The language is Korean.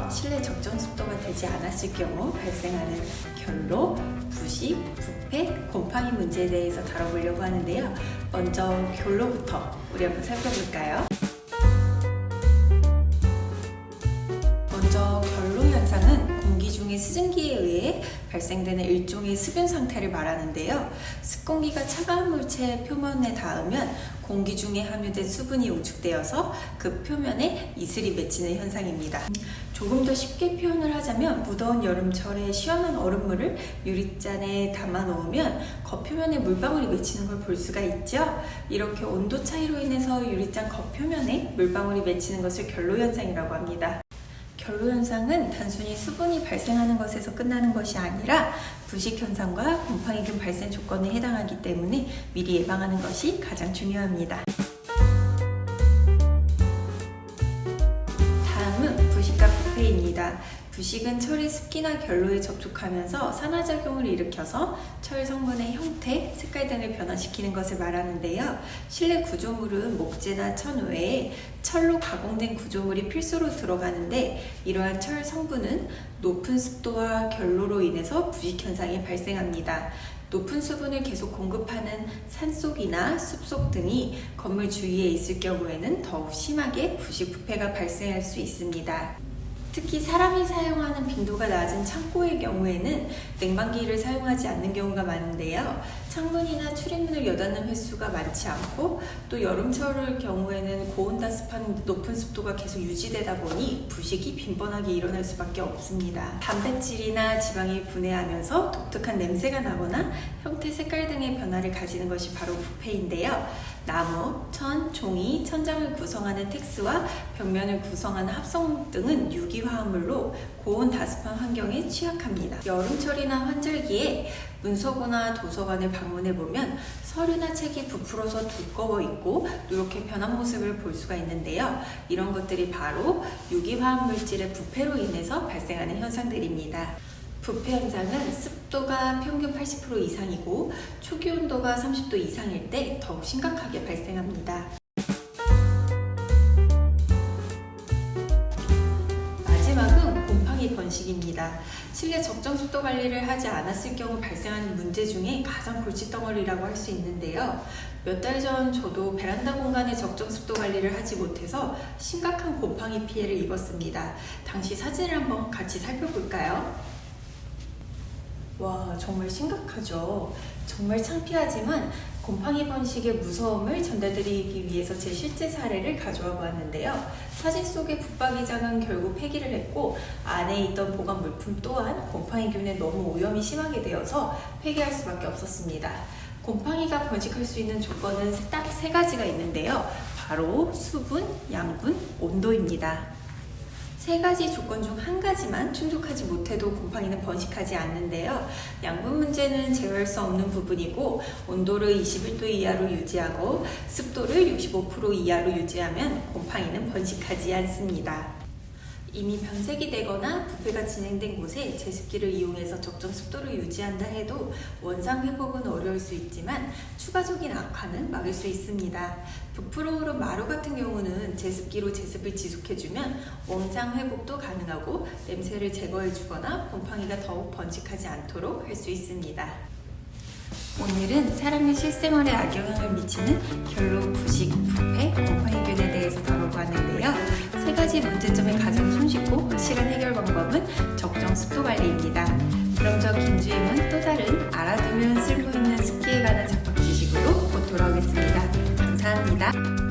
실내 적정 습도가 되지 않았을 경우 발생하는 결로, 부식, 부패, 곰팡이 문제에 대해서 다뤄보려고 하는데요. 먼저 결로부터 우리 한번 살펴볼까요? 먼저 결로 현상은 공기 중의 수증기에 의해 발생되는 일종의 습윤 상태를 말하는데요. 습공기가 차가운 물체 표면에 닿으면 공기 중에 함유된 수분이 우축되어서 그 표면에 이슬이 맺히는 현상입니다. 조금 더 쉽게 표현을 하자면 무더운 여름철에 시원한 얼음물을 유리잔에 담아 놓으면 겉표면에 물방울이 맺히는 걸 볼 수가 있죠. 이렇게 온도 차이로 인해서 유리잔 겉표면에 물방울이 맺히는 것을 결로 현상이라고 합니다. 결로 현상은 단순히 수분이 발생하는 것에서 끝나는 것이 아니라 부식 현상과 곰팡이균 발생 조건에 해당하기 때문에 미리 예방하는 것이 가장 중요합니다. 다음은 부식과 부패입니다. 부식은 철이 습기나 결로에 접촉하면서 산화작용을 일으켜서 철 성분의 형태, 색깔 등을 변화시키는 것을 말하는데요. 실내 구조물은 목재나 천 외에 철로 가공된 구조물이 필수로 들어가는데 이러한 철 성분은 높은 습도와 결로로 인해서 부식 현상이 발생합니다. 높은 수분을 계속 공급하는 산속이나 숲속 등이 건물 주위에 있을 경우에는 더욱 심하게 부식, 부패가 발생할 수 있습니다. 특히 사람이 사용하는 빈도가 낮은 창고의 경우에는 냉방기를 사용하지 않는 경우가 많은데요. 창문이나 출입문을 여닫는 횟수가 많지 않고 또 여름철의 경우에는 고온다습한 높은 습도가 계속 유지되다 보니 부식이 빈번하게 일어날 수밖에 없습니다. 단백질이나 지방이 분해하면서 독특한 냄새가 나거나 형태, 색깔 등의 변화를 가지는 것이 바로 부패인데요. 나무, 천, 종이, 천장을 구성하는 텍스와 벽면을 구성하는 합성 등은 유기화합물로 고온 다습한 환경에 취약합니다. 여름철이나 환절기에 문서고나 도서관을 방문해보면 서류나 책이 부풀어서 두꺼워 있고 이렇게 변한 모습을 볼 수가 있는데요. 이런 것들이 바로 유기화합물질의 부패로 인해서 발생하는 현상들입니다. 부패 현상은 습도가 평균 80% 이상이고 초기 온도가 30도 이상일 때 더욱 심각하게 발생합니다. 마지막은 곰팡이 번식입니다. 실내 적정 습도 관리를 하지 않았을 경우 발생하는 문제 중에 가장 골칫덩어리라고 할 수 있는데요. 몇 달 전 저도 베란다 공간의 적정 습도 관리를 하지 못해서 심각한 곰팡이 피해를 입었습니다. 당시 사진을 한번 같이 살펴볼까요? 와, 정말 심각하죠. 정말 창피하지만 곰팡이 번식의 무서움을 전달드리기 위해서 제 실제 사례를 가져와 보았는데요. 사진 속의 붙박이장은 결국 폐기를 했고 안에 있던 보관 물품 또한 곰팡이균에 너무 오염이 심하게 되어서 폐기할 수밖에 없었습니다. 곰팡이가 번식할 수 있는 조건은 딱 세 가지가 있는데요. 바로 수분, 양분, 온도입니다. 세 가지 조건 중 한 가지만 충족하지 못해도 곰팡이는 번식하지 않는데요. 양분 문제는 제어할 수 없는 부분이고 온도를 21도 이하로 유지하고 습도를 65% 이하로 유지하면 곰팡이는 번식하지 않습니다. 이미 변색이 되거나 부패가 진행된 곳에 제습기를 이용해서 적정 습도를 유지한다 해도 원상 회복은 어려울 수 있지만 추가적인 악화는 막을 수 있습니다. 부풀어 오른 마루 같은 경우는 제습기로 제습을 지속해주면 원상 회복도 가능하고 냄새를 제거해주거나 곰팡이가 더욱 번식하지 않도록 할 수 있습니다. 오늘은 사람의 실생활에 악영향을 미치는 결로, 부식, 부패, 곰팡이균에 대해서 다뤄보았는데요. 세 가지 문제점의 가장 손쉽고 확실한 해결 방법은 적정 습도 관리입니다. 그럼 저 김주임은 또 다른 알아두면 쓸모있는 습기에 관한 잡학 지식으로 곧 돌아오겠습니다. 감사합니다.